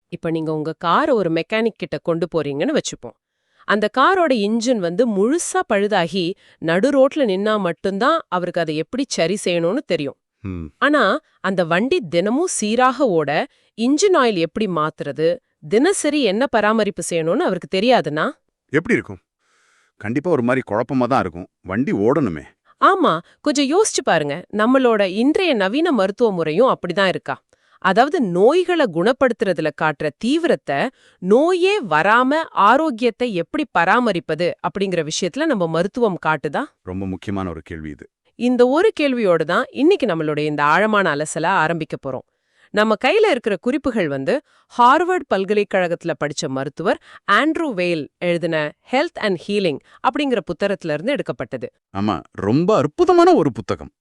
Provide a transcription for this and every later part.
இப்ப நீங்க உங்க காரை ஒரு மெக்கானிக் கிட்ட கொண்டு போறீங்கன்னு வச்சுப்போம். அந்த காரோட இன்ஜின் முழுசா பழுதாகி நடு ரோட்ல நின்னா மட்டும்தான் அவருக்கு அதை எப்படி சரி செய்யணும்னு தெரியும். ம். ஆனா அந்த வண்டி தினமும் சீராக ஓட இன்ஜின் ஆயில் எப்படி மாத்துறது, தினசரி என்ன பராமரிப்பு செய்யணும்னு அவருக்கு தெரியாதுன்னா? எப்படி இருக்கும்? கண்டிப்பா ஒரு மாதிரி குழப்பமா தான் இருக்கும். வண்டி ஓடணுமே. ஆமா, கொஞ்சம் யோசிச்சு பாருங்க. நம்மளோட இன்றைய நவீன மருத்துவ முறையும் அப்படிதான் இருக்கா? அதாவது நோய்களை குணப்படுத்துறதுல காட்டுற தீவிரத்தை, நோயே வராம ஆரோக்கியத்தை எப்படி பராமரிப்பது அப்படிங்கிற விஷயத்துல நம்ம மருத்துவம் காட்டுதா? ரொம்ப முக்கியமான ஒரு கேள்வி இது. இந்த ஒரு கேள்வியோடு தான் இன்னைக்கு நம்மளுடைய இந்த ஆழமான அலசலா ஆரம்பிக்க போறோம். நம்ம கையில இருக்கிற குறிப்புகள் ஹார்வர்ட் பல்கலைக்கழகத்துல படிச்ச மருத்துவர் ஆண்ட்ரூ வேல் எழுதின ஹெல்த் அண்ட் ஹீலிங் அப்படிங்கிற புத்தகத்துல இருந்து எடுக்கப்பட்டது. ஆமா, ரொம்ப அற்புதமான ஒரு புத்தகம்.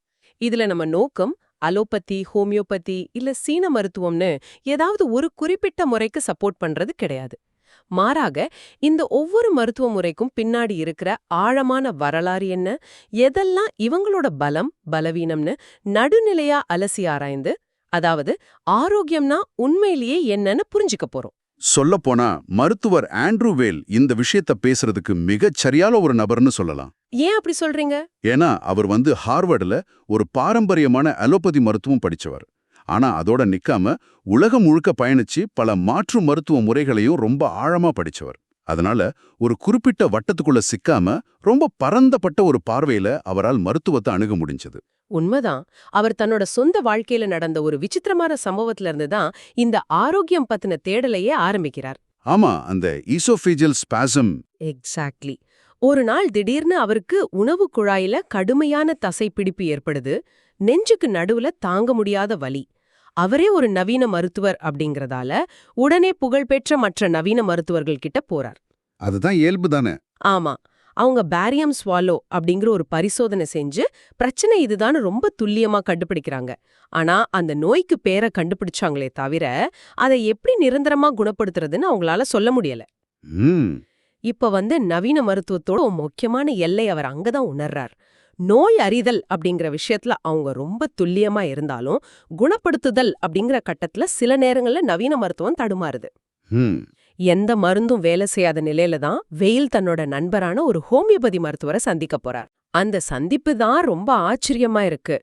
இதுல நம்ம நோக்கம் அலோபதி, ஹோமியோபதி இல்ல சீன மருத்துவம்னு ஏதாவது ஒரு குறிப்பிட்ட முறைக்கு சப்போர்ட் பண்றது கிடையாது. மாறாக இந்த ஒவ்வொரு மருத்துவ முறைக்கும் பின்னாடி இருக்கிற ஆழமான வரலாறு என்ன, எதெல்லாம் இவங்களோட பலம் பலவீனம்னு நடுநிலையா அலசி ஆராய்ந்து, அதாவது ஆரோக்கியம்னா உண்மையிலேயே என்னன்னு புரிஞ்சுக்க போறோம். சொல்லப்போனா மருத்துவர் ஆண்ட்ரூ வேல் இந்த விஷயத்த பேசுறதுக்கு மிகச் சரியான ஒரு நபர்னு சொல்லலாம். ஏன் அப்படி சொல்றீங்க? ஏன்னா அவர் ஹார்வர்டுல ஒரு பாரம்பரியமான அலோபதி மருத்துவம் படிச்சவர். ஆனா அதோட நிக்காம உலகம் முழுக்க பயணிச்சு பல மாற்று மருத்துவ முறைகளையும் ரொம்ப ஆழமா படிச்சவர். அதனால ஒரு குறிப்பிட்ட வட்டத்துக்குள்ள சிக்காம ரொம்ப பரந்தப்பட்ட ஒரு பார்வையில அவரால் மருத்துவத்தை அணுக முடிஞ்சது. உண்மைதான். அவர் தன்னோட சொந்த வாழ்க்கையில நடந்த ஒரு விசித்திரமான சம்பவத்துல இருந்து தான் இந்த ஆரோக்கியம் பத்தின தேடலையே ஆரம்பிக்கிறார். ஆமா, அந்த ஈசோஃபேஜியல் ஸ்பாசம். எக்ஸாக்ட்லி. ஒரு நாள் திடீர்னு அவருக்கு உணவு குழாயில கடுமையான தசைப்பிடிப்பு ஏற்படுது. நெஞ்சுக்கு நடுவுல தாங்க முடியாத வலி. அவரே ஒரு நவீன மருத்துவர் அப்படிங்கறதால உடனே புகழ்பெற்ற மற்ற நவீன மருத்துவர்கள் கிட்ட போறார். அதுதான் இயல்பு தானே. ஆமா, அவங்க பேரியம் ஸ்வாலோ அப்படிங்கிற ஒரு பரிசோதனை செஞ்சு பிரச்சனை இதுதான் ரொம்ப துல்லியமா கண்டுபிடிக்கிறாங்க. ஆனா அந்த நோய்க்கு பேரை கண்டுபிடிச்சாங்களே தவிர அதை எப்படி நிரந்தரமா குணப்படுத்துறதுன்னு அவங்களால சொல்ல முடியல. ம். இப்ப நவீன மருத்துவத்தோட ஒரு முக்கியமான எல்லை அவர் அங்கதான் உணர்றார். நோய் அறிதல் அப்படிங்கிற விஷயத்துல அவங்க ரொம்ப துல்லியமா இருந்தாலும் குணப்படுத்துதல் அப்படிங்கிற கட்டத்துல சில நேரங்கள்ல நவீன மருத்துவம் தடுமாறுது. ம். எந்த மருந்தும் வேலை செய்யாத நிலையில தான் வெயில் தன்னோட நண்பரான ஒரு ஹோமியோபதி மருத்துவரை சந்திக்க போறார். அந்த சந்திப்பு தான் ரொம்ப ஆச்சரியமா இருக்கு.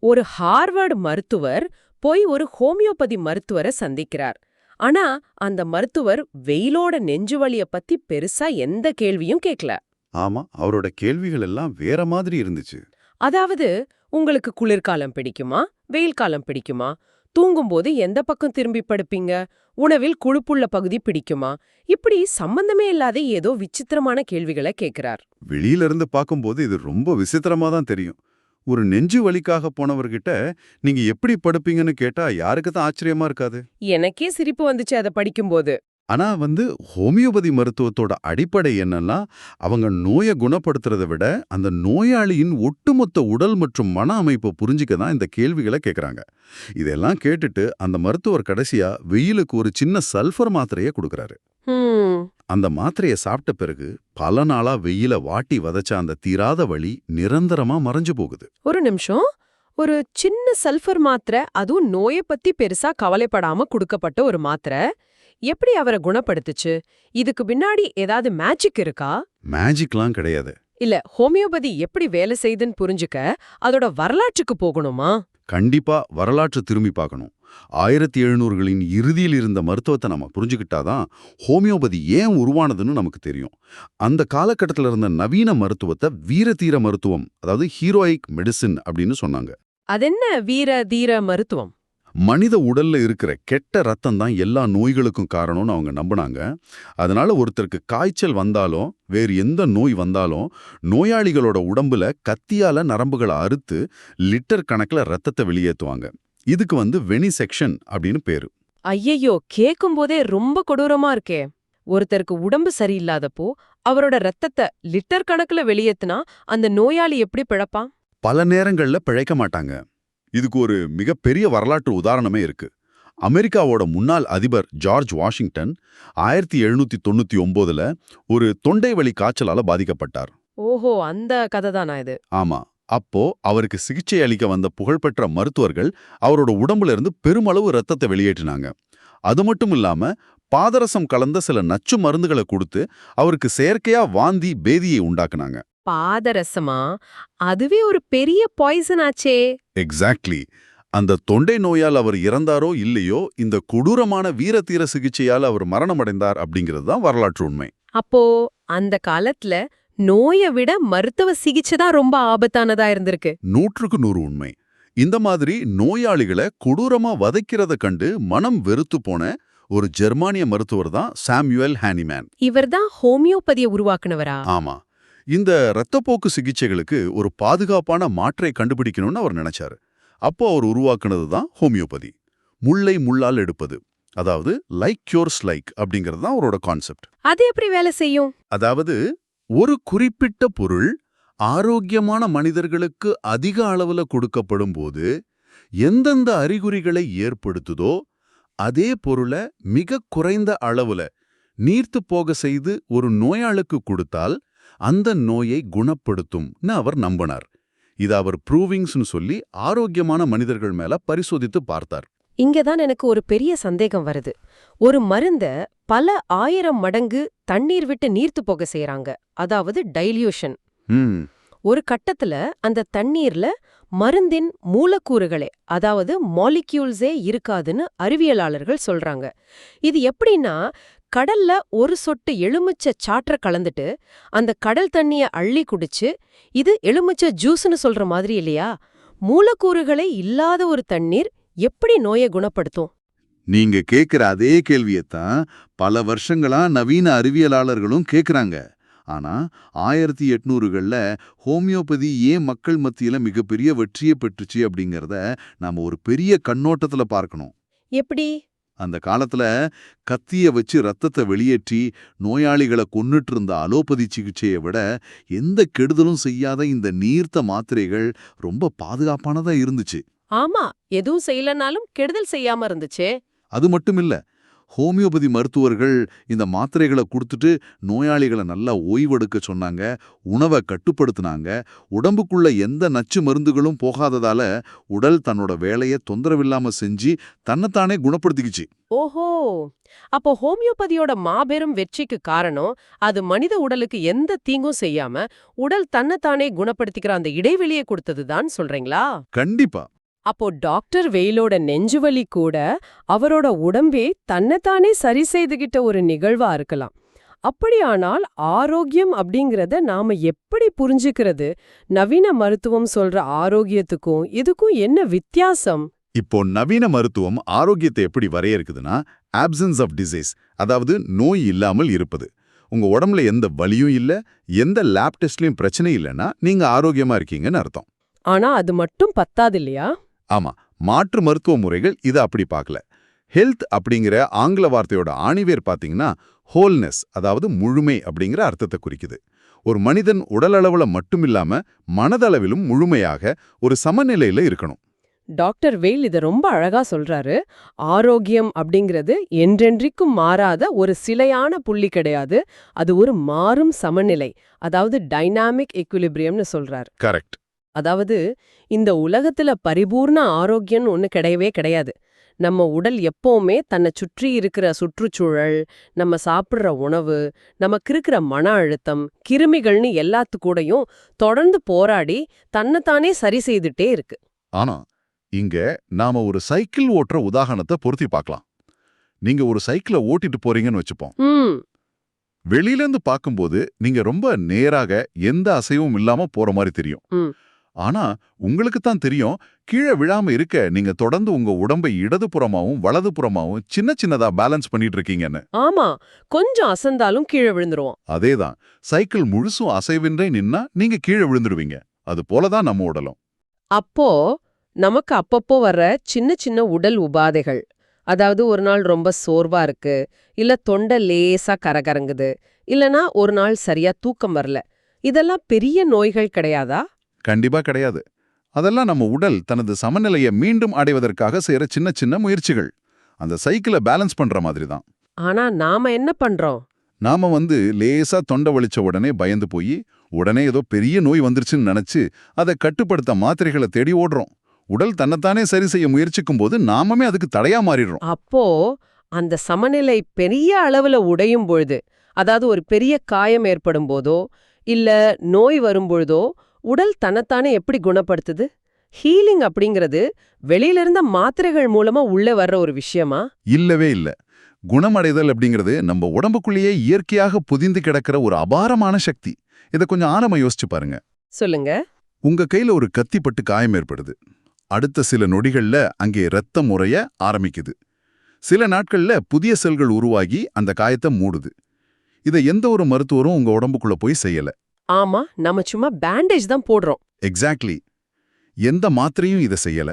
ஒரு ஹார்வர்டு மருத்துவர் போய் ஒரு ஹோமியோபதி மருத்துவரை சந்திக்கிறார். ஆனா அந்த மருத்துவர் வெயிலோட நெஞ்சு வலிய பத்தி பெருசா எந்த கேள்வியும் கேட்கல. ஆமா, அவரோட கேள்விகள் எல்லாம் வேற மாதிரி இருந்துச்சு. அதாவது, உங்களுக்கு குளிர்காலம் பிடிக்குமா, வெயில் காலம் பிடிக்குமா, தூங்கும்போது எந்த பக்கம் திரும்பி படுப்பீங்க, உணவில் கொழுப்புள்ள பகுதி பிடிக்குமா, இப்படி சம்பந்தமே இல்லாத ஏதோ விசித்திரமான கேள்விகளை கேட்கிறார். வெளியில இருந்து பார்க்கும்போது இது ரொம்ப விசித்திரமா தான் தெரியும். ஒரு நெஞ்சு வலிக்காக போனவர்கிட்ட நீங்க எப்படி படுப்பீங்கன்னு கேட்டா யாருக்கு தான் ஆச்சரியமா இருக்காது? எனக்கே சிரிப்பு வந்துச்சு அதை படிக்கும்போது. ஆனா ஹோமியோபதி மருத்துவத்தோட அடிப்படை என்னன்னா, அவங்க நோயை குணப்படுத்துறதை விட அந்த நோயாளியின் ஒட்டுமொத்த உடல் மற்றும் மன அமைப்பை புரிஞ்சிக்க தான் இந்த கேள்விகளை கேட்கறாங்க. இதெல்லாம் கேட்டுட்டு அந்த மருத்துவர் கடைசியா வெயிலுக்கு ஒரு சின்ன சல்ஃபர் மாத்திரையை கொடுக்கறாரு. அந்த மாத்திரையை சாப்பிட்ட பிறகு பல நாளா வெயில வாட்டி வதச்ச அந்த தீராத வலி நிரந்தரமா மறைஞ்சு போகுது. ஒரு நிமிஷம். ஒரு சின்ன சல்ஃபர் மாத்திரை, அதுவும் நோயை பத்தி பெருசா கவலைப்படாம கொடுக்கப்பட்ட ஒரு மாத்திரை எப்படி அவரை குணப்படுத்துச்சு? இதுக்கு பின்னாடி ஏதாவது மேஜிக் இருக்கா? மேஜிக்லாம் கிடையாது. இல்ல, ஹோமியோபதி எப்படி வேலை செய்யுதுன்னு புரிஞ்சுக்க அதோட வரலாற்றுக்கு போகணுமா? கண்டிப்பா வரலாற்று திரும்பி பார்க்கணும். 1700களின் இறுதியில் இருந்த மருத்துவத்தை நம்ம புரிஞ்சுக்கிட்டாதான் ஹோமியோபதி ஏன் உருவானதுன்னு நமக்கு தெரியும். அந்த காலகட்டத்தில் இருந்த நவீன மருத்துவத்தை வீரதீர மருத்துவம், அதாவது ஹீரோயிக் மெடிசின் அப்படின்னு சொன்னாங்க. அதென்ன வீர தீர மருத்துவம்? மனித உடல்ல இருக்கிற கெட்ட ரத்தம் தான் எல்லா நோய்களுக்கும் காரணம்னு அவங்க நம்பினாங்க. அதனால ஒருத்தருக்கு காய்ச்சல் வந்தாலும் வேறு எந்த நோய் வந்தாலும் நோயாளிகளோட உடம்புல கத்தியால நரம்புகளை அறுத்து லிட்டர் கணக்குல ரத்தத்தை வெளியேற்றுவாங்க. இதுக்கு வெனிசெக்ஷன் அப்படின்னு பேரு. ஐயையோ, கேக்கும் போதே ரொம்ப கொடூரமா இருக்கே. ஒருத்தருக்கு உடம்பு சரியில்லாதப்போ அவரோட ரத்தத்தை லிட்டர் கணக்குல வெளியேத்துனா அந்த நோயாளி எப்படி பிழைப்பான்? பல நேரங்கள்ல பிழைக்க மாட்டாங்க. இதுக்கு ஒரு மிகப்பெரிய வரலாற்று உதாரணமே இருக்கு. அமெரிக்காவோட முன்னாள் அதிபர் ஜார்ஜ் வாஷிங்டன் 1799ல ஒரு தொண்டை வலி காய்ச்சலால பாதிக்கப்பட்டார். ஓஹோ, அந்த கதை தானா இது? ஆமா. அப்போ அவருக்கு சிகிச்சை அளிக்க வந்த புகழ்பெற்ற மருத்துவர்கள் அவரோட உடம்புல இருந்து பெருமளவு ரத்தத்தை வெளியேற்றினாங்க. அது மட்டும் இல்லாம பாதரசம் கலந்த சில நச்சு மருந்துகளை கொடுத்து அவருக்கு செயற்கையா வாந்தி பேதியை உண்டாக்குனாங்க. பாதரசமா? அதுவே ஒரு பெரிய பாய்சன் ஆச்சே. எக்ஸாக்ட்லி. அந்த தொண்டை நோயால் அவர் இறந்தாரோ இல்லையோ, இந்த கொடூரமான வீரதீர சிகிச்சையால் அவர் மரணமடைந்தார் அப்படிங்கிறது தான் வரலாற்று உண்மை. அப்போ அந்த காலத்துல நோயை விட மருத்துவ சிகிச்சை தான் ரொம்ப ஆபத்தானதா இருந்திருக்கு. 100% உண்மை. இந்த மாதிரி நோயாளிகளை கொடூரமா வதைக்கிறத கண்டு மனம் வெறுத்து போன ஒரு ஜெர்மானிய மருத்துவர் தான் சாமுவேல் ஹானிமேன். இவர்தான் ஹோமியோபதியை உருவாக்குனவரா? ஆமா. இந்த இரத்தப்போக்கு சிகிச்சைகளுக்கு ஒரு பாதுகாப்பான மாற்றை கண்டுபிடிக்கணும்னு அவர் நினைச்சாரு. அப்போ அவர் உருவாக்குனது தான் ஹோமியோபதி. முள்ளை முள்ளால் எடுப்பது, அதாவது லைக் கியூர்ஸ் லைக் அப்படிங்கிறது தான் அவரோட கான்செப்ட். அது எப்படி வேலை செய்யும்? அதாவது ஒரு குறிப்பிட்ட பொருள் ஆரோக்கியமான மனிதர்களுக்கு அதிக அளவுல கொடுக்கப்படும் போது எந்தெந்த அறிகுறிகளை ஏற்படுத்துதோ அதே பொருளை மிக குறைந்த அளவுல நீர்த்து போக செய்து ஒரு நோயாளுக்கு கொடுத்தால் அந்த நோயை குணப்படுத்தும்னு அவர் நம்பினார். இத அவர் ப்ரூவிங்ஸ்னு சொல்லி ஆரோக்கியமான மனிதர்கள் மேல பரிசோதித்து பார்த்தார். இங்கதான் எனக்கு ஒரு பெரிய சந்தேகம் வருது. ஒரு மருந்த பல 1000 மடங்கு தண்ணீர் விட்டு நீர்த்து போக செய்யறாங்க, அதாவது டைல்யூஷன். ஒரு கட்டத்துல அந்த தண்ணீர்ல மருந்தின் மூலக்கூறுகளே, அதாவது மாலிக்யூல்ஸே இருக்காதுன்னு அறிவியலாளர்கள் சொல்றாங்க. இது எப்படின்னா, கடல்ல ஒரு சொட்டு எலுமிச்சை சாற்ற கலந்துட்டு அந்த கடல் தண்ணிய அள்ளி குடிச்சு இது எலுமிச்சை ஜூஸ்னு சொல்ற மாதிரி இல்லையா? மூலக்கூறுகளே இல்லாத ஒரு தண்ணீர் எப்படி நோயை குணப்படுத்தும்? நீங்க கேக்குற அதே கேள்வியத்தான் பல வருஷங்களா நவீன அறிவியலாளர்களும் கேக்குறாங்க. ஆனா 1800கள்ல ஹோமியோபதி ஏன் மக்கள் மத்தியில மிகப்பெரிய வெற்றியை பெற்றுச்சு அப்படிங்கறத நாம ஒரு பெரிய கண்ணோட்டத்துல பார்க்கணும். எப்படி? அந்த காலத்துல கத்திய வச்சு ரத்தத்தை வெளியேற்றி நோயாளிகளை கொன்னுட்டு இருந்த அலோபதி சிகிச்சையை விட எந்த கெடுதலும் செய்யாத இந்த நீர்த்த மாத்திரைகள் ரொம்ப பாதுகாப்பானதா இருந்துச்சு. ஆமா, எதுவும் செய்யலனாலும் கெடுதல் செய்யாம இருந்துச்சே. அது மட்டும் இல்ல, ஹோமியோபதி மருத்துவர்கள் இந்த மாத்திரைகளை கொடுத்துட்டு நோயாளிகளை நல்லா ஓய்வெடுக்க சொன்னாங்க, உணவை கட்டுப்படுத்தினாங்க. உடம்புக்குள்ள எந்த நச்சு மருந்துகளும் போகாததால உடல் தன்னோட வேலையை தொந்தரவில்லாம செஞ்சு தன்னைத்தானே குணப்படுத்திக்கிச்சு. ஓஹோ, அப்போ ஹோமியோபதியோட மாபெரும் வெற்றிக்கு காரணம் அது மனித உடலுக்கு எந்த தீங்கும் செய்யாம உடல் தன்னைத்தானே குணப்படுத்திக்கிற அந்த இடைவெளியை கொடுத்ததுதான் சொல்றீங்களா? கண்டிப்பா. அப்போ டாக்டர் வெயிலோட நெஞ்சுவலி கூட அவரோட உடம்பே தன்னைத்தானே சரி செய்துகிட்ட ஒரு நிகழ்வா இருக்கலாம். அப்படியானால் ஆரோக்கியம் அப்படிங்கறத நாம எப்படி புரிஞ்சுக்கிறது? நவீன மருத்துவம் சொல்ற ஆரோக்கியத்துக்கும் இதுக்கும் என்ன வித்தியாசம்? இப்போ நவீன மருத்துவம் ஆரோக்கியத்தை எப்படி வரையறுக்குதுன்னா, ஆப்சன்ஸ் ஆஃப் டிசீஸ், அதாவது நோய் இல்லாமல் இருப்பது. உங்க உடம்புல எந்த வலியும் இல்ல, எந்த லேப் டெஸ்ட்லயும் பிரச்சனை இல்லைன்னா நீங்க ஆரோக்கியமா இருக்கீங்கன்னு அர்த்தம். ஆனா அது மட்டும் பத்தாது இல்லையா? ஆமா, மாற்று மருத்துவ முறைகள் இதை அப்படி பார்க்கல. ஹெல்த் அப்படிங்கிற ஆங்கில வார்த்தையோட ஆணிவேர் பாத்தீங்கன்னா ஹோல்னஸ், அதாவது முழுமை அப்படிங்கிற அர்த்தத்தை குறிக்குது. ஒரு மனிதன் உடலளவுல மட்டுமில்லாம மனதளவிலும் முழுமையாக ஒரு சமநிலையில இருக்கணும். டாக்டர் வெயில் இத ரொம்ப அழகா சொல்றாரு. ஆரோக்கியம் அப்படிங்கிறது என்றென்றைக்கும் மாறாத ஒரு சிலையான புள்ளி கிடையாது, அது ஒரு மாறும் சமநிலை, அதாவது டைனாமிக் எக்விலிபிரியம்னு சொல்றாரு. கரெக்ட். அதாவது இந்த உலகத்துல பரிபூர்ண ஆரோக்கியம்னு ஒண்ணு கிடையவே கிடையாது. நம்ம உடல் எப்பவுமே தன்னை சுற்றி இருக்கிற சுற்றுச்சூழல், நம்ம சாப்பிடுற உணவு, நமக்கு இருக்கிற மன அழுத்தம், கிருமிகள்னு எல்லாத்துக்கூடையும் தொடர்ந்து போராடி தன்னைத்தானே சரி செய்துட்டே இருக்கு. ஆனா இங்க நாம ஒரு சைக்கிள் ஓட்டுற உதாரணத்தை பொருத்தி பார்க்கலாம். நீங்க ஒரு சைக்கிளை ஓட்டிட்டு போறீங்கன்னு வச்சுப்போம். வெளியிலேருந்து பார்க்கும்போது நீங்க ரொம்ப நேராக எந்த அசைவும் இல்லாம போற மாதிரி தெரியும். ஆனா உங்களுக்கு தான் தெரியும், கீழே விழாம இருக்க நீங்க தொடர்ந்து உங்க உடம்பை இடதுபுறமாவும் வலதுபுறமாவும் சின்ன சின்னதா பேலன்ஸ் பண்ணிட்டு இருக்கீங்கன்னு. ஆமா, கொஞ்சம் அசந்தாலும் கீழே விழுந்துருவோம். அதேதான், சைக்கிள் முழுசும் அசைவின்றே நின்னா நீங்க கீழே விழுந்துருவீங்க. அது போலதான் நம்ம உடலும். அப்போ நமக்கு அப்பப்போ வர்ற சின்ன சின்ன உடல் உபாதைகள், அதாவது ஒரு நாள் ரொம்ப சோர்வா இருக்கு, இல்ல தொண்டை லேசா கரகரங்குது, இல்லனா ஒரு நாள் சரியா தூக்கம் வரல, இதெல்லாம் பெரிய நோய்கள் கிடையாதா? கண்டிப்பா கிடையாது. அதெல்லாம் நம்ம உடல் தனது சமநிலையை மீண்டும் அடைவதற்காக செய்யற சின்ன சின்ன முயற்சிகள். அந்த சைக்கிளை பேலன்ஸ் பண்ற மாதிரி தான். ஆனா நாம என்ன பண்றோம்? நாம லேசா தொண்டை வலிச்ச உடனே பயந்து போய் உடனே ஏதோ பெரிய நோய் வந்துருச்சுன்னு நினைச்சு அதை கட்டுப்படுத்த மாத்திரைகளை தேடி ஓடுறோம். உடல் தன்னைத்தானே சரி செய்ய முயற்சிக்கும் போது நாமமே அதுக்கு தடையா மாறிடுறோம். அப்போ அந்த சமநிலை பெரிய அளவுல உடையும் பொழுது, அதாவது ஒரு பெரிய காயம் ஏற்படும் போதோ இல்ல நோய் வரும்பொழுதோ உடல் தன்னைத்தானே எப்படி குணப்படுத்துது? ஹீலிங் அப்படிங்கிறது வெளியில இருந்த மாத்திரைகள் மூலமா உள்ள வர்ற ஒரு விஷயமா? இல்லவே இல்ல. குணமடைதல் அப்படிங்கிறது நம்ம உடம்புக்குள்ளேயே இயற்கையாக புதிந்து கிடக்கிற ஒரு அபாரமான சக்தி. இத கொஞ்சம் ஆழமா யோசிச்சு பாருங்க. சொல்லுங்க. உங்க கையில ஒரு கத்தி பட்டு காயம் ஏற்படுது. அடுத்த சில நொடிகள்ல அங்கே ரத்தம் உறைய ஆரம்பிக்குது. சில நாட்கள்ல புதிய செல்கள் உருவாகி அந்த காயத்தை மூடுது. இத எந்த ஒரு மருத்துவரும் உங்க உடம்புக்குள்ள போய் செய்யல. ஆமா, நம்ம சும்மா பேண்டேஜ் தான் போடுறோம். எக்ஸாக்ட்லி. எந்த மாத்திரையும் இத செய்யல.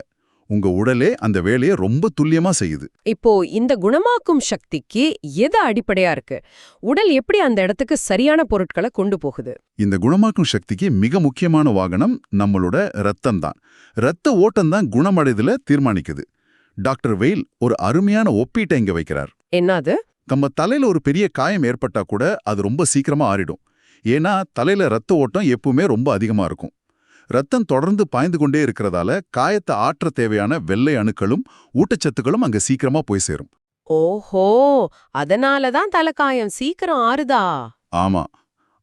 உங்க உடலே அந்த வேலையை ரொம்ப துல்லியமா செய்யுது. இப்போ இந்த குணமாக்கும் சக்திக்கு எது அடிப்படையா இருக்கு? உடல் எப்படி அந்த இடத்துக்கு சரியான பொருட்களை கொண்டு போகுது? இந்த குணமாக்கும் சக்திக்கு மிக முக்கியமான வாகனம் நம்மளோட ரத்தம் தான். ரத்த ஓட்டம் தான் குணமடைதல தீர்மானிக்குது. டாக்டர் வெயில் ஒரு அருமையான ஒப்பீட்டை இங்க வைக்கிறார். என்னது? நம்ம தலையில ஒரு பெரிய காயம் ஏற்பட்டா கூட அது ரொம்ப சீக்கிரமா ஆறிடும். ஏன்னா தலையில ரத்த ஓட்டம் எப்பவுமே ரொம்ப அதிகமா இருக்கும். ரத்தம் தொடர்ந்து பாய்ந்து கொண்டே இருக்கிறதால காயத்தை ஆற்ற தேவையான வெள்ளை அணுக்களும் ஊட்டச்சத்துக்களும் அங்க சீக்கிரமா போய் சேரும். ஓஹோ, அதனாலதான் தலைக்காயம் சீக்கிரம் ஆறுதா? ஆமா.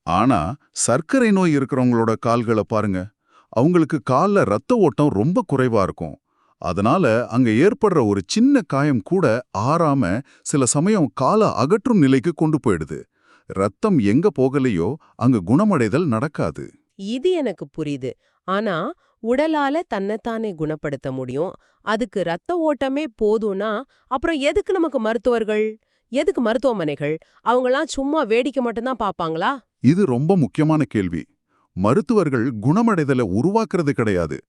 ஆனா சர்க்கரை நோய் இருக்கிறவங்களோட கால்களை பாருங்க. அவங்களுக்கு கால்ல ரத்த ஓட்டம் ரொம்ப குறைவா இருக்கும். அதனால அங்க ஏற்படுற ஒரு சின்ன காயம் கூட ஆறாம சில சமயம் காலை அகற்றும் நிலைக்கு கொண்டு போயிடுது. ரத்தம் எங்க போகலையோ அங்க குணமடைதல் நடக்காது. இது எனக்கு புரியுது. ஆனா உடலால தன்னைத்தானே குணப்படுத்த முடியும். அதுக்கு ரத்த ஓட்டமே போதும்னா அப்புறம் எதுக்கு நமக்கு மருத்துவர்கள்? எதுக்கு மருத்துவமனைகள்? அவங்கலாம் சும்மா வேடிக்கை மட்டும்தான் பாப்பாங்களா? இது ரொம்ப முக்கியமான கேள்வி. மருத்துவர்கள் குணமடைதலை உருவாக்குறது கிடையாது.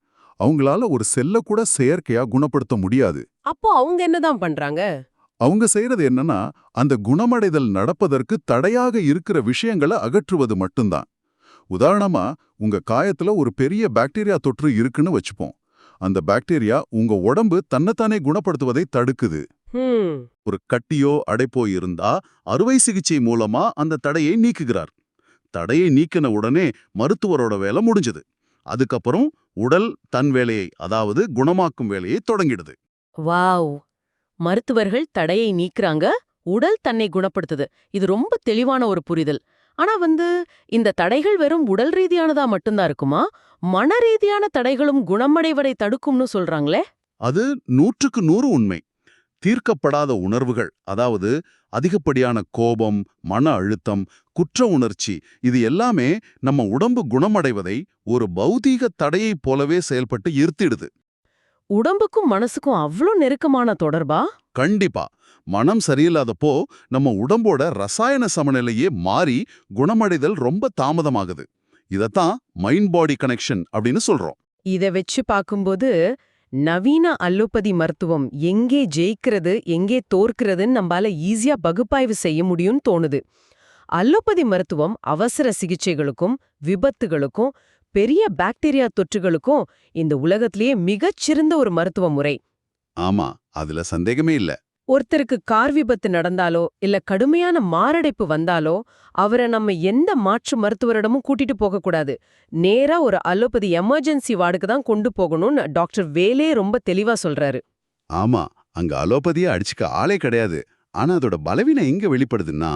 அவங்களால ஒரு செல்ல கூட செயற்கையா குணப்படுத்த முடியாது. அப்போ அவங்க என்னதான் பண்றாங்க? அவங்க செய்யறது என்னன்னா, அந்த குணமடைதல் நடப்பதற்கு தடையாக இருக்கிற விஷயங்களை அகற்றுவது மட்டும்தான். உதாரணமா, உங்க காயத்துல ஒரு பெரிய பாக்டீரியா தொற்று இருக்குன்னு வச்சுப்போம். அந்த பாக்டீரியா உங்க உடம்பு தன்னைத்தானே குணப்படுத்துவதை தடுக்குது. ஒரு கட்டியோ அடைப்போ இருந்தா அறுவை சிகிச்சை மூலமா அந்த தடையை நீக்குகிறார். தடையை நீக்கின உடனே மருத்துவரோட வேலை முடிஞ்சது. அதுக்கப்புறம் உடல் தன் வேலையை, அதாவது குணமாக்கும் வேலையை தொடங்கிடுது. வாவ்! மருத்துவர்கள் தடையை நீக்குறாங்க, உடல் தன்னை குணப்படுத்துது. இது ரொம்ப தெளிவான ஒரு புரிதல். ஆனா இந்த தடைகள் வெறும் உடல் ரீதியானதா மட்டும்தான் இருக்குமா? மன ரீதியான தடைகளும் குணமடைவதை தடுக்கும்னு சொல்றாங்களே? அது 100க்கு 100 உண்மை. தீர்க்கப்படாத உணர்வுகள், அதாவது அதிகப்படியான கோபம், மன அழுத்தம், குற்ற உணர்ச்சி, இது எல்லாமே நம்ம உடம்பு குணமடைவதை ஒரு பௌதீக தடையைப் போலவே செயல்பட்டு இருத்திடுது. உடம்புக்கும் மனசுக்கும் அவ்ளோ நெருக்கமான தொடர்பா? கண்டிப்பா. மனம் சரியில்லாதப்போ நம்ம உடம்போட ரசாயன சமநிலையே மாறி குணமடைதல் ரொம்ப தாமதமாகுது. இதத்தான் மைண்ட் பாடி கனெக்ஷன் அப்படின்னு சொல்றோம். இத வெச்சு பாக்கும்போது நவீன அலோபதி மருத்துவம் எங்கே ஜெயிக்கிறது, எங்கே தோற்கிறதுன்னு நம்பால ஈஸியா பகுப்பாய்வு செய்ய முடியும்னு தோணுது. அலோபதி மருத்துவம் அவசர சிகிச்சைகளுக்கும் விபத்துகளுக்கும் பெரிய பாக்டீரியா தொற்றுகளுக்கும் இந்த உலகத்திலேயே மிகச்சிறந்த ஒரு மருத்துவ முறை. ஆமா, அதுல சந்தேகமே இல்ல. ஒருத்தருக்கு கார் விபத்து நடந்தாலோ இல்ல கடுமையான மாரடைப்பு வந்தாலோ அவரை நம்ம எந்த மாற்று மருத்துவரிடமும் கூட்டிட்டு போகக்கூடாது. நேரா ஒரு அலோபதி எமர்ஜென்சி வார்டுக்கு தான் கொண்டு போகணும்னு டாக்டர் வேலே ரொம்ப தெளிவா சொல்றாரு. ஆமா, அங்க அலோபதியை அடிச்சுக்க ஆளே கிடையாது. ஆனா அதோட பலவீனம் எங்க வெளிப்படுதுன்னா,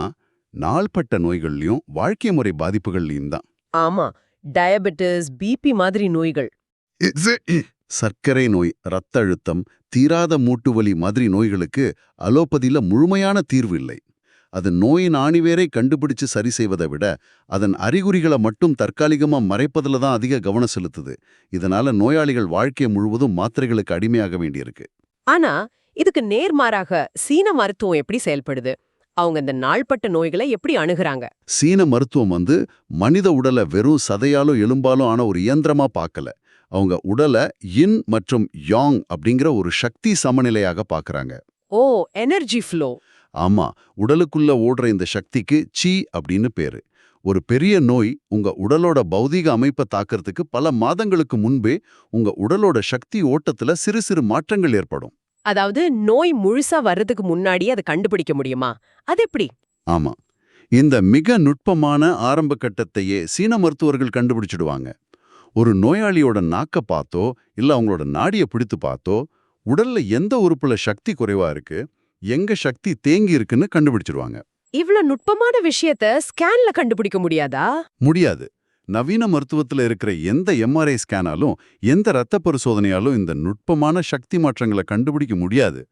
நாள்பட்ட நோய்கள்லயும் வாழ்க்கை முறை பாதிப்புகள்லயும் தான். ஆமா, டயபெட்டிஸ், பிபி மாதிரி நோய்கள். சர்க்கரை நோய், ரத்த அழுத்தம், தீராத மூட்டுவலி மாதிரி நோய்களுக்கு அலோபதியில முழுமையான தீர்வு இல்லை. அது நோயின் ஆணிவேரை கண்டுபிடிச்சு சரி செய்வதை விட அதன் அறிகுறிகளை மட்டும் தற்காலிகமா மறைப்பதுல தான் அதிக கவனம் செலுத்துது. இதனால நோயாளிகள் வாழ்க்கை முழுவதும் மாத்திரைகளுக்கு அடிமையாக வேண்டியிருக்கு. ஆனா இதுக்கு நேர்மாறாக சீன மருத்துவம் எப்படி செயல்படுது? அவங்க இந்த நாள்பட்ட நோய்களை எப்படி அணுகுறாங்க? சீன மருத்துவம் மனித உடலை வெறும் சதையாலும் எலும்பாலும் ஆன ஒரு இயந்திரமா பார்க்கல. அவங்க உடலை யின் மற்றும் யாங் அப்படிங்கிற ஒரு சக்தி சமநிலையாக பார்க்கறாங்க. ஓ, எனர்ஜி ஃப்ளோ. ஆமா, உடலுக்குள்ள ஓடுற இந்த சக்திக்கு சி அப்படின்னு பேரு. ஒரு பெரிய நோய் உங்க உடலோட பௌதீக அமைப்பை தாக்கிறதுக்கு பல மாதங்களுக்கு முன்பே உங்க உடலோட சக்தி ஓட்டத்துல சிறு சிறு மாற்றங்கள் ஏற்படும். அதாவது நோய் முழுசா வர்றதுக்கு முன்னாடியே அதை கண்டுபிடிக்க முடியுமா? அது எப்படி? ஆமா, இந்த மிக நுட்பமான ஆரம்ப கட்டத்தையே சீன மருத்துவர்கள் கண்டுபிடிச்சிடுவாங்க. ஒரு நோயாளியோட நாக்க பார்த்தோ இல்ல அவங்களோட நாடியை பிடித்து பார்த்தோ உடல்ல எந்த உறுப்புல சக்தி குறைவா இருக்கு, எங்க சக்தி தேங்கி இருக்குன்னு கண்டுபிடிச்சிருவாங்க. இவ்ளோ நுட்பமான விஷயத்த ஸ்கேன்ல கண்டுபிடிக்க முடியாதா? முடியாது. நவீன மருத்துவத்துல இருக்கிற எந்த எம்ஆர்ஐ ஸ்கேனாலும் எந்த இரத்த பரிசோதனையாலும் இந்த நுட்பமான சக்தி மாற்றங்களை கண்டுபிடிக்க முடியாது.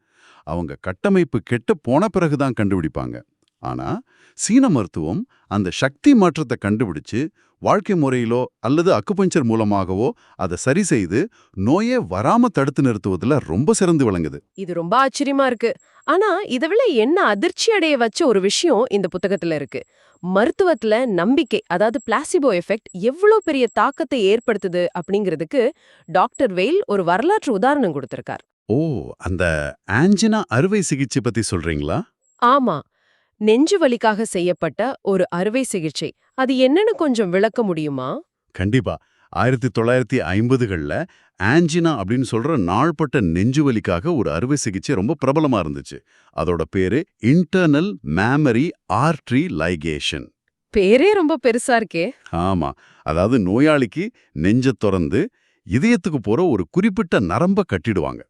அவங்க கட்டமைப்பு கெட்டு போன பிறகுதான் கண்டுபிடிப்பாங்க. ஆனா சீன மருத்துவம் அந்த சக்தி மாற்றத்தை கண்டுபிடிச்சு வாழ்க்கை முறையிலோ அல்லது அக்குபஞ்சர் மூலமாகவோ அதை சரி செய்து நோயே வராம தடுத்து நிறுத்துவதுல ரொம்ப சிறந்து விளங்குது. இது ரொம்ப ஆச்சரியமா இருக்கு. ஆனா இதை விட என்ன அதிர்ச்சி அடைய வச்ச ஒரு விஷயம் இந்த புத்தகத்துல இருக்கு. மருத்துவத்துல நம்பிக்கை, அதாவது பிளாசிபோ எஃபெக்ட் எவ்வளவு பெரிய தாக்கத்தை ஏற்படுத்துது அப்படிங்கிறதுக்கு டாக்டர் வெயில் ஒரு வரலாற்று உதாரணம் கொடுத்திருக்கார். ஓ, அந்த ஆஞ்சினா அறுவை சிகிச்சை பத்தி சொல்றீங்களா? ஆமா, நெஞ்சு வலிக்காக செய்யப்பட்ட ஒரு அறுவை சிகிச்சை. அது என்னன்னு கொஞ்சம் விளக்க முடியுமா? கண்டிப்பா. 1950கள்ல ஆஞ்சினா அப்படின்னு சொல்ற நாள்பட்ட நெஞ்சுவலிக்காக ஒரு அறுவை சிகிச்சை ரொம்ப பிரபலமா இருந்துச்சு. அதோட பேரு இன்டர்னல் மேமரி ஆர்டரி லைகேஷன். பேரே ரொம்ப பெருசா இருக்கே. ஆமா, அதாவது நோயாளிக்கு நெஞ்ச திறந்து இதயத்துக்கு போற ஒரு குறிப்பிட்ட நரம்ப கட்டிடுவாங்க.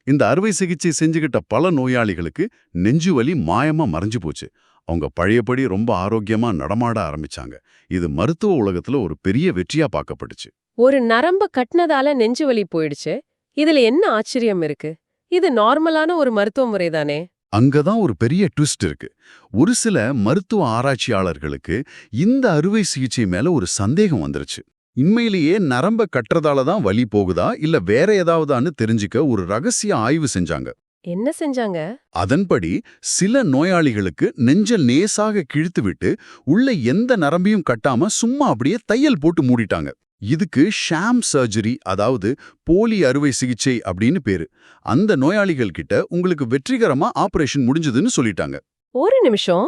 இந்த அறுவை சிகிச்சை செஞ்சுக்கிட்ட பல நோயாளிகளுக்கு நெஞ்சுவலி மாயமா மறைஞ்சு போச்சு. அவங்க பழையபடி ரொம்ப ஆரோக்கியமா நடமாட ஆரம்பிச்சாங்க. இது மருத்துவ உலகத்துல ஒரு பெரிய வெற்றியா பார்க்கப்பட்டுச்சு. ஒரு நரம்ப கட்டினதால நெஞ்சு வலி போயிடுச்சு. இதுல என்ன ஆச்சரியம் இருக்கு? இது நார்மலான ஒரு மருத்துவ முறைதானே? அங்கதான் ஒரு பெரிய ட்விஸ்ட் இருக்கு. ஒரு சில மருத்துவ ஆராய்ச்சியாளர்களுக்கு இந்த அறுவை சிகிச்சை மேல ஒரு சந்தேகம் வந்துருச்சு. உண்மையிலேயே நரம்ப கட்டுறதால தான் வலி போகுதா இல்ல வேற ஏதாவதான்னு தெரிஞ்சுக்க ஒரு ரகசிய ஆய்வு செஞ்சாங்க. என்ன செஞ்சாங்க? அதன்படி சில நோயாளிகளுக்கு நெஞ்ச லேசாக கிழித்து விட்டு உள்ள எந்த நரம்பையும் கட்டாம சும்மா அப்படியே தையல் போட்டு மூடிட்டாங்க. இதுக்கு ஷாம் சர்ஜரி, அதாவது போலி அறுவை சிகிச்சை அப்படின்னு பேரு. அந்த நோயாளிகள் கிட்ட உங்களுக்கு வெற்றிகரமா ஆபரேஷன் முடிஞ்சதுன்னு சொல்லிட்டாங்க. ஒரு நிமிஷம்,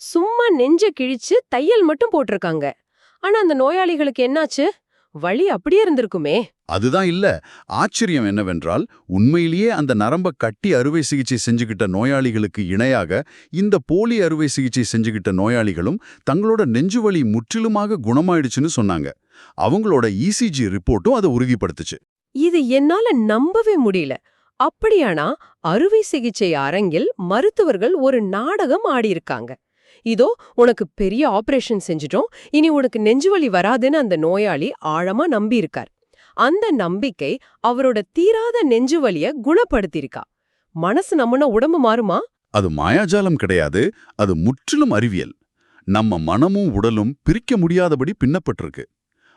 சும்மா நெஞ்ச கிழிச்சு தையல் மட்டும் போட்டிருக்காங்க. ஆனா அந்த நோயாளிகளுக்கு என்னாச்சு? வலி அப்படியே இருந்திருக்குமே. அதுதான் இல்ல. ஆச்சரியம் என்னவென்றால் உண்மையிலேயே அந்த நரம்ப கட்டி அறுவை சிகிச்சை செஞ்சுக்கிட்ட நோயாளிகளுக்கு இணையாக இந்த போலி அறுவை சிகிச்சை செஞ்சுக்கிட்ட நோயாளிகளும் தங்களோட நெஞ்சுவலி முற்றிலுமாக குணமாயிடுச்சுன்னு சொன்னாங்க. அவங்களோட இசிஜி ரிப்போர்ட்டும் அதை உறுதிப்படுத்துச்சு. இது என்னால நம்பவே முடியல. அப்படியானா அறுவை சிகிச்சை அரங்கில் மருத்துவர்கள் ஒரு நாடகம் ஆடியிருக்காங்க. இதோ உனக்கு பெரிய ஆபரேஷன் செஞ்சுட்டோம், இனி உனக்கு நெஞ்சுவலி வராதுன்னு அந்த நோயாளி ஆழமா நம்பி இருக்கார். அந்த நம்பிக்கை அவரோட தீராத நெஞ்சுவலிய குணப்படுத்தியிருக்கா. மனசு நம்பின உடம்பு மாறுமா? அது மாயாஜாலம் கிடையாது, அது முற்றிலும் அறிவியல். நம்ம மனமும் உடலும் பிரிக்க முடியாதபடி பின்னப்பட்டிருக்கு.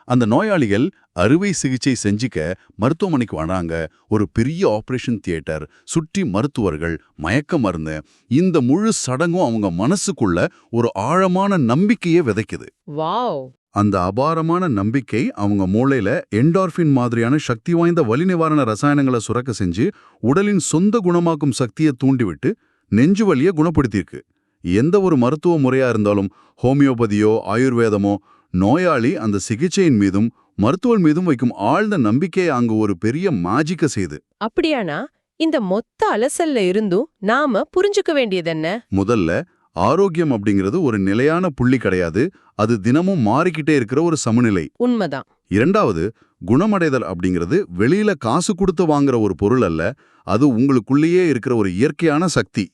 அந்த நோயாளிகள் அறுவை சிகிச்சை செஞ்சுக்க மருத்துவமனைக்கு வராங்க. ஒரு பெரிய ஆபரேஷன் தியேட்டர், சுற்றி மருத்துவர்கள், மயக்க மருந்து, இந்த முழு சடங்கும் அவங்க மனசுக்குள்ள ஒரு ஆழமான நம்பிக்கையை விதைக்குது. வாவ்! அந்த அபாரமான நம்பிக்கை அவங்க மூளையில என்டார்பின் மாதிரியான சக்தி வாய்ந்த வலி நிவாரண ரசாயனங்களை சுரக்க செஞ்சு உடலின் சொந்த குணமாக்கும் சக்தியை தூண்டிவிட்டு நெஞ்சு வலியை குணப்படுத்தியிருக்கு. எந்த ஒரு மருத்துவ முறையா இருந்தாலும், ஹோமியோபதியோ ஆயுர்வேதமோ, நோயாளி அந்த சிகிச்சையின் மீதும் மருத்துவர் மீதும் வைக்கும் ஆழ்ந்த நம்பிக்கையை அங்கு ஒரு பெரிய மேஜிக்க செய்து. அப்படியானா இந்த மொத்த அலசல்ல இருந்தும் நாம புரிஞ்சுக்க வேண்டியது என்ன? முதல்ல, ஆரோக்கியம் அப்படிங்கிறது ஒரு நிலையான புள்ளி கிடையாது, அது தினமும் மாறிக்கிட்டே இருக்கிற ஒரு சமநிலை. உண்மைதான். இரண்டாவது, குணமடைதல் அப்படிங்கிறது வெளியில காசு கொடுத்து வாங்குற ஒரு பொருள் அல்ல, அது உங்களுக்குள்ளேயே இருக்கிற ஒரு இயற்கையான சக்தி.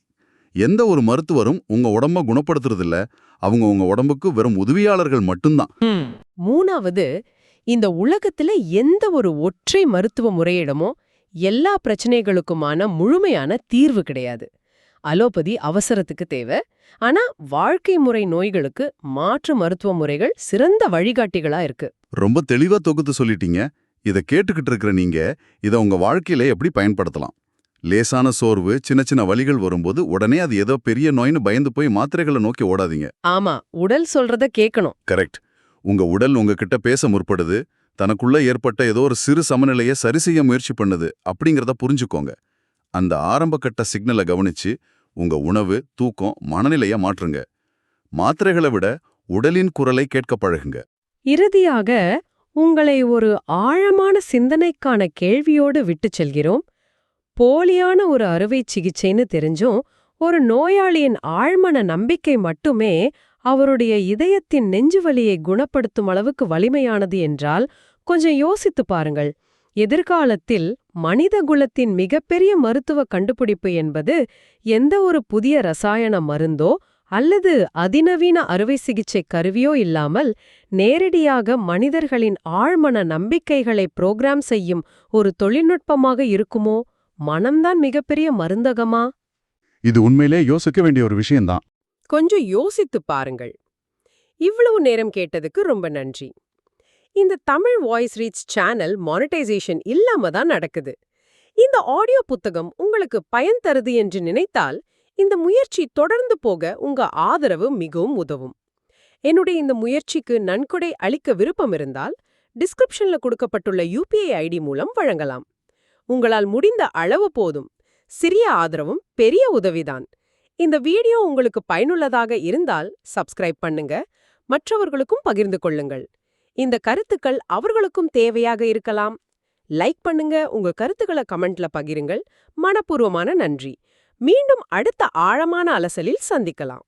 எந்த ஒரு மருத்துவரும் உங்க உடம்ப குணப்படுத்துறதில்ல, அவங்க உங்க உடம்புக்கு வெறும் உதவியாளர்கள் மட்டும்தான். மூணாவது, இந்த உலகத்துல எந்த ஒரு ஒற்றை மருத்துவ முறையிடமோ எல்லா பிரச்சனைகளுக்குமான முழுமையான தீர்வு கிடையாது. அலோபதி அவசரத்துக்கு தேவை, ஆனா வாழ்க்கை முறை நோய்களுக்கு மாற்று மருத்துவ முறைகள் சிறந்த வழிகாட்டிகளா இருக்கு. ரொம்ப தெளிவா தொகுத்து சொல்லிட்டீங்க. இதை கேட்டுக்கிட்டு இருக்கிற நீங்க இதை உங்க வாழ்க்கையில எப்படி பயன்படுத்தலாம்? லேசான சோர்வு, சின்ன சின்ன வலிகள் வரும்போது உடனே அது ஏதோ பெரிய நோய்னு பயந்து போய் மாத்திரைகளை நோக்கி ஓடாதீங்க. ஆமா, உடல் சொல்றத கேட்கணும். கரெக்ட். உங்க உடல் உங்ககிட்ட பேச முற்படுது, தனக்குள்ள ஏற்பட்ட ஏதோ ஒரு சிறு சமநிலையை சரி செய்ய முயற்சி பண்ணுது அப்படிங்கிறத புரிஞ்சுக்கோங்க. அந்த ஆரம்பகட்ட சிக்னலை கவனிச்சு உங்க உணவு, தூக்கம், மனநிலைய மாற்றுங்க. மாத்திரைகளை விட உடலின் குரலை கேட்க பழகுங்க. இறுதியாக உங்களை ஒரு ஆழமான சிந்தனைக்கான கேள்வியோடு விட்டுச் செல்கிறோம். போலியான ஒரு அறுவை சிகிச்சைன்னு தெரிஞ்சும் ஒரு நோயாளியின் ஆழ்மன நம்பிக்கை மட்டுமே அவருடைய இதயத்தின் நெஞ்சுவலியை குணப்படுத்தும் அளவுக்கு வலிமையானது என்றால் கொஞ்சம் யோசித்து பாருங்கள். எதிர்காலத்தில் மனித குலத்தின் மிகப்பெரிய மருத்துவ கண்டுபிடிப்பு என்பது எந்த ஒரு புதிய ரசாயன மருந்தோ அல்லது அதிநவீன அறுவை சிகிச்சை கருவியோ இல்லாமல் நேரடியாக மனிதர்களின் ஆழ்மன நம்பிக்கைகளை புரோகிராம் செய்யும் ஒரு தொழில்நுட்பமாக இருக்குமோ? மனம்தான் மிகப்பெரிய மருந்தகமா? இது உண்மையிலே யோசிக்க வேண்டிய ஒரு விஷயம்தான். கொஞ்சம் யோசித்து பாருங்கள். இவ்வளவு நேரம் கேட்டதுக்கு ரொம்ப நன்றி. இந்த Tamil voice reach channel monetisation இல்லாம தான் நடக்குது. இந்த ஆடியோ புத்தகம் உங்களுக்கு பயன் தருது என்று நினைத்தால் இந்த முயற்சி தொடர்ந்து போக உங்க ஆதரவு மிகவும் உதவும். என்னுடைய இந்த முயற்சிக்கு நன்கொடை அளிக்க விருப்பம் இருந்தால் டிஸ்கிரிப்ஷன்ல கொடுக்கப்பட்டுள்ள UPI ஐடி மூலம் வழங்கலாம். உங்களால் முடிந்த அளவு போதும். சிறிய ஆதரவும் பெரிய உதவிதான். இந்த வீடியோ உங்களுக்கு பயனுள்ளதாக இருந்தால் சப்ஸ்கிரைப் பண்ணுங்க, மற்றவர்களுக்கும் பகிர்ந்து கொள்ளுங்கள். இந்த கருத்துக்கள் அவர்களுக்கும் தேவையாக இருக்கலாம். லைக் பண்ணுங்க, உங்க கருத்துக்களை கமெண்ட்ல பகிருங்கள். மனப்பூர்வமான நன்றி. மீண்டும் அடுத்த ஆழமான அலசலில் சந்திக்கலாம்.